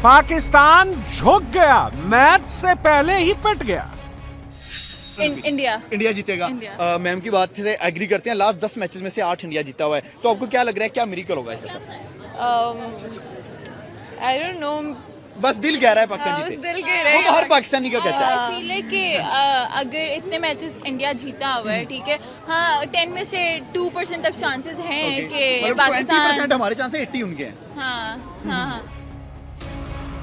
पाकिस्तान झुक गया, मैच से पहले ही पिट गया। इंडिया जीतेगा। मैम की बात से एग्री करते हैं। लास्ट 10 मैचेस में से 8 इंडिया जीता हुआ है, तो आपको क्या लग रहा है, क्या मिरेकल होगा इस दफा? आई डोंट नो, बस दिल कह रहा है पाकिस्तान जीते। दिल कह रहा है, वो हर पाकिस्तानी का कहता है। फील है कि अगर इतने मैचेस इंडिया जीता हुआ है, ठीक है, हाँ 10 में से 2% तक चांसेस हैं कि पाकिस्तान, 20% हमारे चांस है, 80 उनके हैं। हाँ।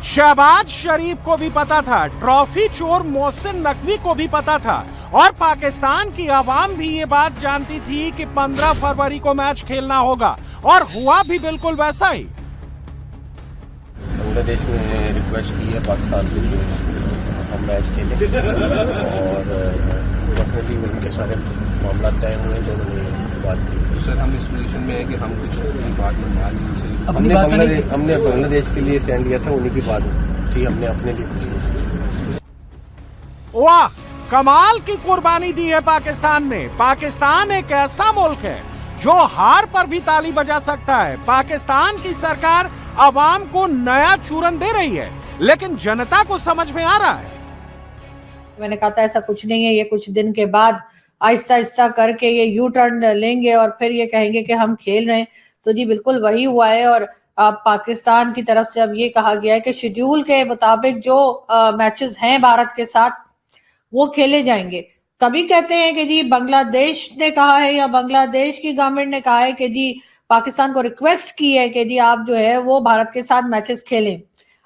शहबाज शरीफ को भी पता था, ट्रॉफी चोर मोहसिन नकवी को भी पता था, और पाकिस्तान की आवाम भी ये बात जानती थी कि 15 फरवरी को मैच खेलना होगा, और हुआ भी बिल्कुल वैसा ही। बांग्लादेश ने रिक्वेस्ट की है पाकिस्तान से कि हम मैच खेलें, और डेफिनेटली उनके सारे मामला तय हुए हैं जो उन्होंने बात की। तो सर हम इस पोजीशन में है कि हम कुछ अपनी बात मनवा नहीं, हमने बांग्लादेश के लिए स्टैंड लिया था, उन्हीं की बात थी, हमने अपने लिए कुछ नहीं। वाह, कमाल की कुर्बानी दी है पाकिस्तान ने। पाकिस्तान एक ऐसा मुल्क है जो हार पर भी ताली बजा सकता है। पाकिस्तान की सरकार आवाम को नया चूरन दे रही है, लेकिन जनता को समझ में आ रहा है। मैंने कहा था ऐसा कुछ नहीं है, ये कुछ दिन के बाद आहिस्ता आहिस्ता करके ये यू टर्न लेंगे और फिर ये कहेंगे कि हम खेल रहे हैं। तो जी बिल्कुल वही हुआ है, और अब पाकिस्तान की तरफ से अब ये कहा गया है कि शेड्यूल के मुताबिक जो मैचेस हैं भारत के साथ वो खेले जाएंगे। कभी कहते हैं कि जी बांग्लादेश ने कहा है या बांग्लादेश की गवर्नमेंट ने कहा है कि जी पाकिस्तान को रिक्वेस्ट की है कि जी आप जो है वो भारत के साथ मैचेस खेलें,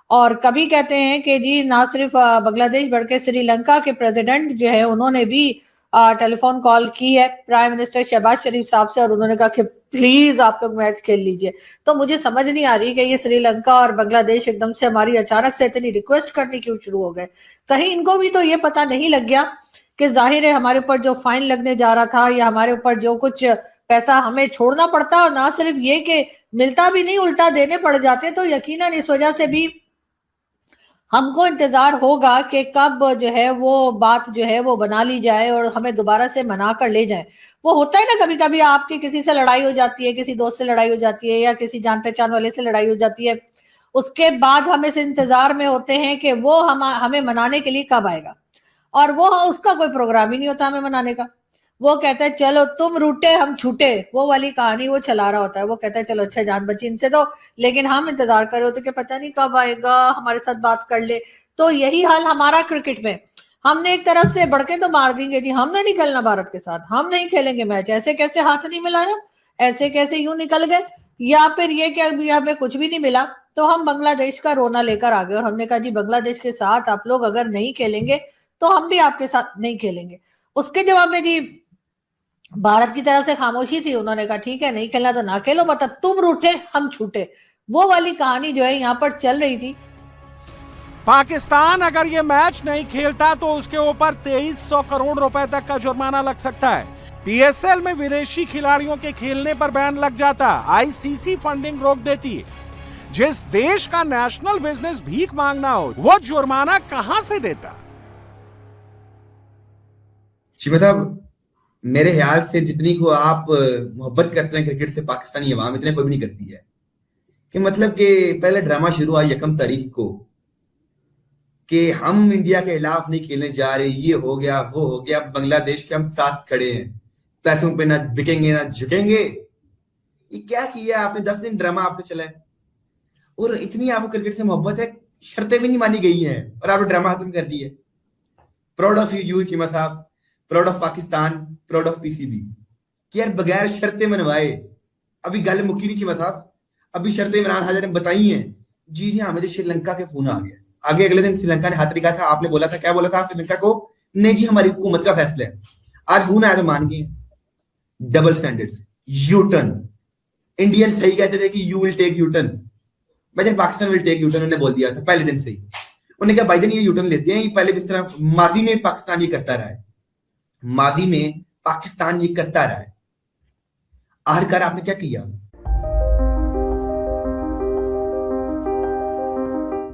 और कभी कहते हैं कि जी ना सिर्फ बांग्लादेश बल्कि श्रीलंका के प्रेसिडेंट जो है उन्होंने भी टेलीफोन कॉल की है प्राइम मिनिस्टर शहबाज शरीफ साहब से, और उन्होंने कहा कि प्लीज आप लोग मैच खेल लीजिए। तो मुझे समझ नहीं आ रही कि ये श्रीलंका और बांग्लादेश एकदम से हमारी अचानक से इतनी रिक्वेस्ट करनी क्यों शुरू हो गए। कहीं इनको भी तो ये पता नहीं लग गया कि जाहिर है हमारे ऊपर जो फाइन लगने जा रहा था या हमारे ऊपर जो कुछ पैसा हमें छोड़ना पड़ता, और ना सिर्फ ये कि मिलता भी नहीं उल्टा देने पड़ जाते, तो यकीनन इस वजह से भी हमको इंतजार होगा कि कब जो है वो बात जो है वो बना ली जाए और हमें दोबारा से मना कर ले जाए। वो होता है ना, कभी कभी आपकी किसी से लड़ाई हो जाती है, किसी दोस्त से लड़ाई हो जाती है या किसी जान पहचान वाले से लड़ाई हो जाती है, उसके बाद हम इस इंतजार में होते हैं कि वो हमें मनाने के लिए कब आएगा, और वो उसका कोई प्रोग्राम ही नहीं होता हमें मनाने का। वो कहता है चलो तुम रूठे हम छूटे, वो वाली कहानी वो चला रहा होता है। वो कहता है चलो अच्छा जान बची इनसे तो, लेकिन हम इंतजार कर रहे होते कि पता नहीं कब आएगा, हमारे साथ बात कर ले। तो यही हाल हमारा क्रिकेट में, हमने एक तरफ से बढ़के तो मार देंगे जी हमने नहीं खेलना भारत के साथ, हम नहीं खेलेंगे मैच, ऐसे कैसे हाथ नहीं मिलाया, ऐसे कैसे यूं निकल गए, या फिर ये कि अभी हमें कुछ भी नहीं मिला तो हम बांग्लादेश का रोना लेकर आ गए और हमने कहा जी बांग्लादेश के साथ आप लोग अगर नहीं खेलेंगे तो हम भी आपके साथ नहीं खेलेंगे। उसके जवाब में जी भारत की तरफ से खामोशी थी, उन्होंने कहा ठीक है नहीं खेलना तो ना खेलो, मतलब तुम रूठे हम छूटे, वो वाली कहानी जो है यहाँ पर चल रही थी। पाकिस्तान अगर ये मैच नहीं खेलता तो उसके ऊपर 2300 करोड़ रुपए तक का जुर्माना लग सकता है। पीएसएल में विदेशी खिलाड़ियों के खेलने पर बैन लग जाता, आईसीसी फंडिंग रोक देती। जिस देश का नेशनल बिजनेस भीख मांगना हो वो जुर्माना कहां से देता? शिवा साहब, मेरे ख्याल से जितनी को आप मोहब्बत करते हैं क्रिकेट से पाकिस्तानी अवाम, इतने कोई भी नहीं करती है। कि मतलब कि पहले ड्रामा शुरू हुआ 1 तारीख को कि हम इंडिया के खिलाफ नहीं खेलने जा रहे, ये हो गया वो हो गया, बांग्लादेश के हम साथ खड़े हैं, पैसों पे ना बिकेंगे ना झुकेंगे। ये क्या किया आपने? 10 दिन ड्रामा आपका चला है, और इतनी आपको क्रिकेट से मोहब्बत है, शर्तें भी नहीं मानी गई हैं और आपने ड्रामा खत्म कर दी है। प्राउड ऑफ यू चीमा साहब, proud of Pakistan, proud of PCB कि यार बगैर शर्तें मनवाए, अभी गल मुक्की नहीं चीमा साहब, अभी शर्तें इमरान हाजिर ने बताई हैं। जी हाँ, मुझे श्रीलंका के फोन आ गया, आगे अगले दिन श्रीलंका ने हाथ रखा था, आपने बोला था, क्या बोला था श्रीलंका को? नहीं जी हमारी हुकूमत का फैसला है। आज फोन आया तो मान गए। Double standards, U turn. Indian सही कहते थे कि you will take U turn, भाईजान Pakistan will take U turn, उन्होंने बोल दिया था पहले दिन से ही। उन्होंने कहा भाईजान ये यू टर्न लेते हैं, ये पहले भी इस तरह माजी में पाकिस्तान ये करता रहा है, माजी में पाकिस्तान ये करता रहा है। आखिरकार आपने क्या किया?